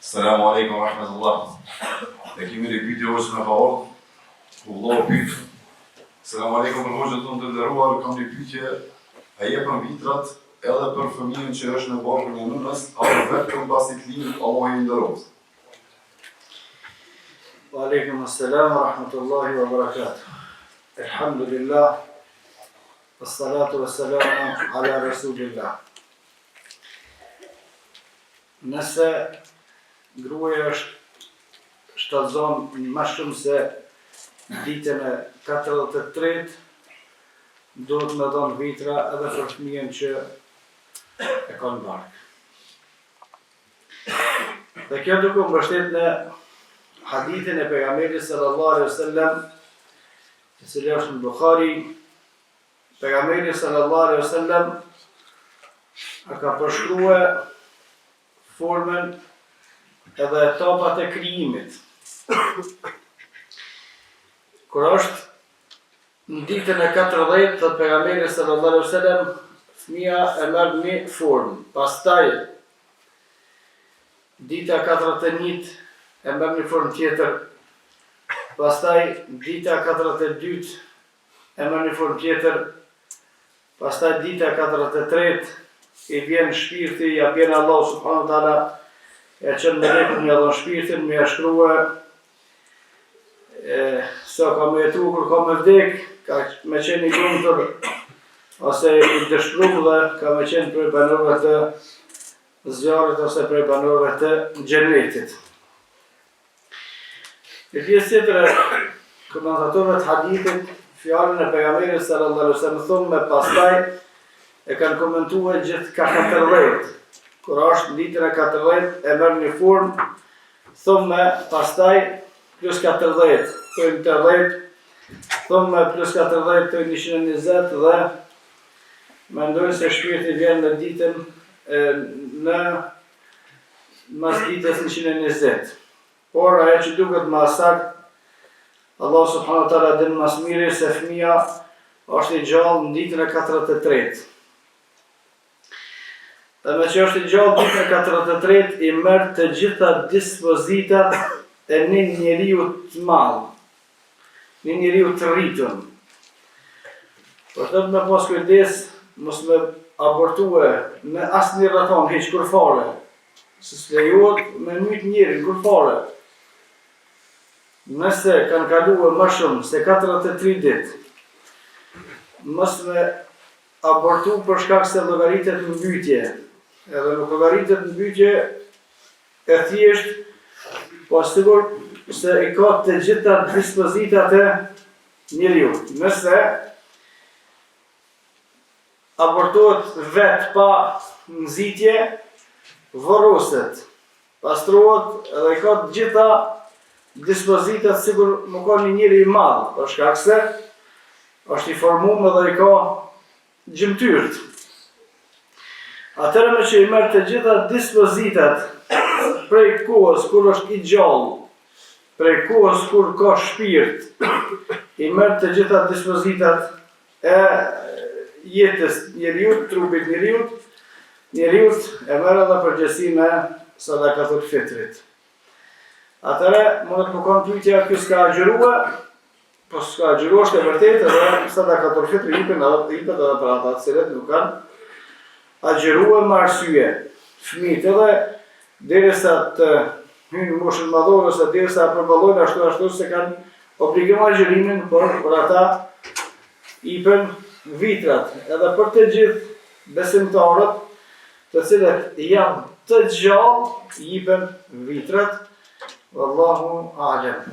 Selamu alaikum wa rahmatullah. E kemi një pyetje ose me favor. Vëllau pyet. Selamu alaikum për hoxhën tonë të nderuar, kam një pyetje. A jepën vitrat edhe për fëmijën që është në barkun e nënës, apo vetëm pasi të lind Allah i nderoft? Wa alaikum assalam wa rahmatullahi wa barakatuh. Alhamdulillah. Wassalatu wassalamu ala rasulillah. Nëse gruaja është shtatzon më shumë se ditën e 43, duhet me dhënë vitra edhe për fëmijën që e ka në bark. Dhe kjo duke u mbështet në hadithin e pejgamberit sallallahu alaihi wasallam, i cili është në Bukhari. Pejgamberi sallallahu alaihi wasallam ka përshkruar formën edhe etapat e krijimit. Kur është në ditën e 40, thot pejgamberi sallallahu alaihi wasallam, fëmia e merr një formë. Pastaj dita 41 e merr një formë tjetër. Pastaj dita 42 e merr një formë tjetër. Pastaj dita 43 i vjen shpirti, ja vjen Allah subhanahu wa taala, e qënë me lekën një dhon shpirtin, me shkrua sa ka me jetu, kur ka me vdek, ka me qenë i lumtur, ose i dëshpëruar dhe ka me qenë prej banorëve të zjarrit ose prej banorëve të xhenetit. Në pjesë tjetër komentatorët të hadithit, fjalën e pejgamberit sallallahu alaihi wasallam thonë me pastaj e kanë komentuar gjithë ka 40. Kur është në ditën e 40 e merr një formë, thonë me pastaj plus 40, thonë 80, thonë me plus 40 të 120 dhe mendojnë se shpirti vjen në ditën në mas ditës 120. Por ajo që duket më saktë, Allah subhanahu wa taala din mas miri se fëmia është i gjallë në ditën e 43. Dhe me që është i gjallë në ditën e 43, i merr të gjitha dispozitat e një njeriu të madh, një njeriu të rritur. Por të me pas kujdes, mos me abortue në asnjë rrethon hiç kur fare, se s'lejohet me myt njerin kur fare. Nëse kanë kaluar më shumë se 43 ditë, mos me abortu për shkak se llogaritet në mbytje. Edhe nuk llogaritet në mbytje e thjesht, po sigur se i ka të gjitha dispozitat e njeriu. Nëse abortohet vetë pa nxitje, vorroset, pastrohet edhe i ka të gjitha dispozitat sigur më ka një njeri i madh, për shkak se është i formuar dhe i ka gjymtyrt. Atëherë me që i merr të gjitha dispozitat prej kohës kur është i gjallë, prej kohës kur ka shpirt, i merr të gjitha dispozitat e jetës njeriut, trupit njeriut e merr edhe përgjegjësinë e sadakatul fitrit. Atëre, mundet më konë pyetja, kjo s'ka agjërua, po s'ka agjërua është e vërtet, edhe sadakatul fitri jipet edhe për ata të cilët nuk kanë agjërua me arsye. Fëmijët edhe derisa të hyjnë moshën madhore ose derisa përballojnë ashtu se kanë obligim agjërimin, por për ata jepën vitrat. Edhe për të gjithë besimtarët, të cilët janë të gjallë, jepën vitrat. Wallahu a'lam.